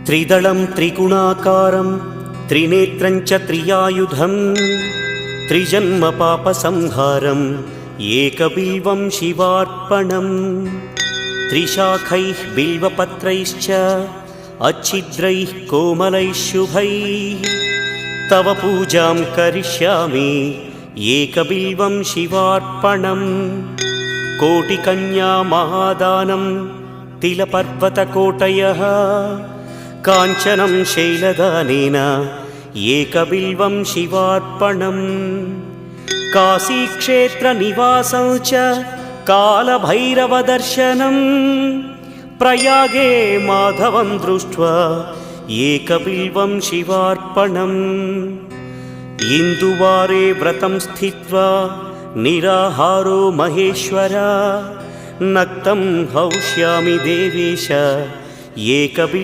त्रिदलं त्रिगुणाकारं त्रिनेत्रं च त्रियायुधं त्रिजन्म पापसंहारम् एकबिल्वं शिवार्पणम् त्रिशाखैः बिल्वपत्रैश्च अच्छिद्रैः कोमलैः शुभैः तव पूजां करिष्यामि एकबिल्वं शिवार्पणम् कोटिकन्या महादानं तिलपर्वतकोटयः काञ्चनं शैलदानेन एकबिल्वं शिवार्पणम् काशीक्षेत्रनिवासं च कालभैरवदर्शनं प्रयागे माधवं दृष्ट्वा एकबिल्वं शिवार्पणम् इन्दुवारे व्रतं स्थित्वा निराहारो महेश्वर नक्तं हौष्यामि देवेश एकबिल्वं